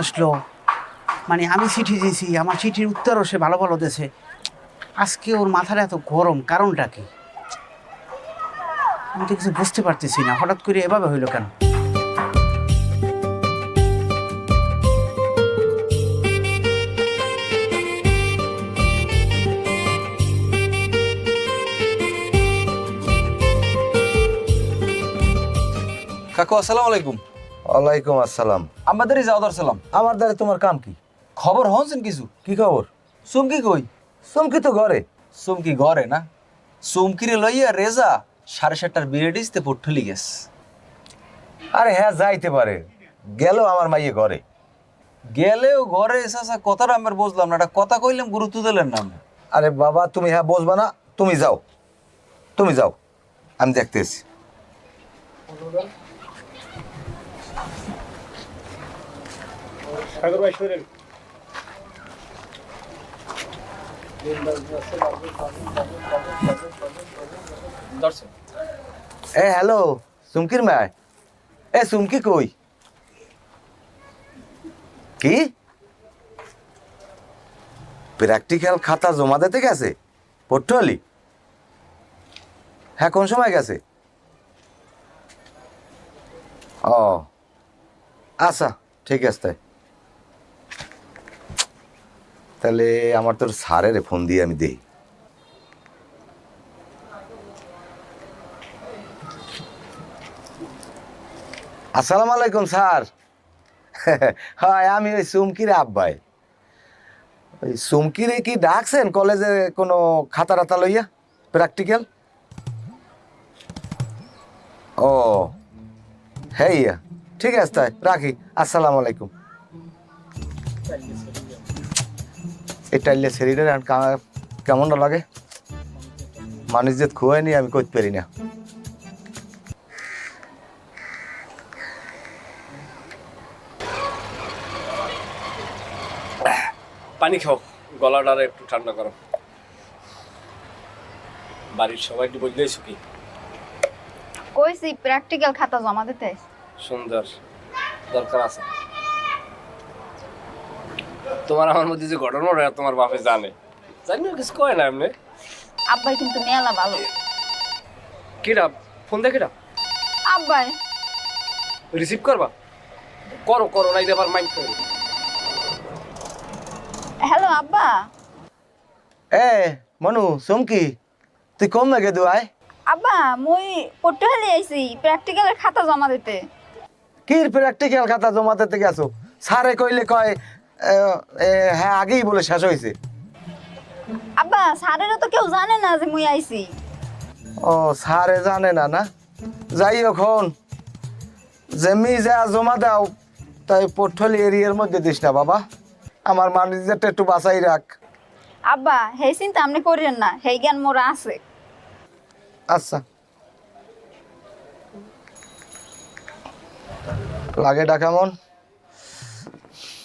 আসলো, মানে আমি চিঠি দিয়েছি, আমার চিঠির উত্তরও সে ভালো ভালো দিয়েছে। আজকে ওর মাথাটা এত গরম, কারণটা কি? আমি তো কিছু বুঝতে পারতেছি না, হঠাৎ করে এভাবে হইলো কেন? কাকু আসসালামু আলাইকুম। ওয়ালাইকুম আসসালাম। আমাদেরই যাওয়ার সালাম। আমার দ্বারা তোমার কাম কি? খবর হনছেন কিছু? কি খবর? সুমকি কই? চমকি তো ঘরে। সুমকি ঘরে না? সুমকিরে লইয়া রেজা 7:30টার বিএডিসতে পড়ঠলি গেছে। আরে হ্যাঁ, যাইতে পারে, গেল আমার মাইয়ে ঘরে। গেলেও ঘরে এসা কথাটা আমার বুঝলাম না, একটা কথা কইলাম গুরুত্ব দিলেন না আপনি। আরে বাবা, তুমি হ্যাঁ বসবা না, তুমি যাও, তুমি যাও, আমি দেখতেছি। এ হ্যালো, চুমকির মায়। এ চুমকি কই? কি প্র্যাকটিক্যাল খাতা জমা দিতে গেছে পটুয়ালি? হ্যাঁ, কোন সময় গেছে? ও আচ্ছা, ঠিক আছে। তাহলে আমার তোর স্যারের ফোন দিয়ে আমি দেই। আসসালামু আলাইকুম স্যার। হ্যাঁ, আমি ওই সুমকির আব্বাই। ওই সুমকিরে কি ডাকছেন কলেজে কোনো খাতা টাতা লইয়া প্র্যাকটিক্যাল? ও হ্যাঁ, ঠিক আছে, তাই রাখি। আসসালামু আলাইকুম। এটাইলে শরীরের কেমন লাগে, মানুষ যে খুয়াইনি আমি কইতে পারি না। পানি খাও, গলাটা একটু ঠান্ডা করো। বাড়ির সবাই একটু বললেইছো কি? কইছি প্র্যাকটিক্যাল খাতা জমা দিতে। সুন্দর, দরকার আছে। তোমার আমার মধ্যে যে ঘটনা ওটা তোমার বাপে জানে, জানিও কিছু কয় না এমনি। আব্বাই কিন্তু মেলা ভালো। কিরা ফোন দে, কিরা আব্বাই রিসিভ করবা? করো করো, নাই আবার মাইন্ড করো। হ্যালো আব্বা। এ মনু, চুমকি, তুই কম না গেদু আয়। আব্বা মুই পটুয়ালি আইছি প্র্যাকটিক্যালের খাতা জমা দিতে। কি প্র্যাকটিক্যাল খাতা জমা দিতে গেছো? স্যারে কইলে কয় হ্যাঁ আগেই বলে শেষ হয়েছে। আব্বা স্যারেরও তো কেউ জানে না যে মুই আইছি। ও স্যারে জানে না? না যাই এখন যেমি যা জমা দাও, তাই পোর্টফোলি এরিয়ার মধ্যে দিস না বাবা, আমার ম্যানেজারটা একটু বাঁচাই রাখ। আব্বা হেই চিন্তা আপনি করেন না, হেই জ্ঞান মোরা আছে। আচ্ছা, লাগে ডাকামন।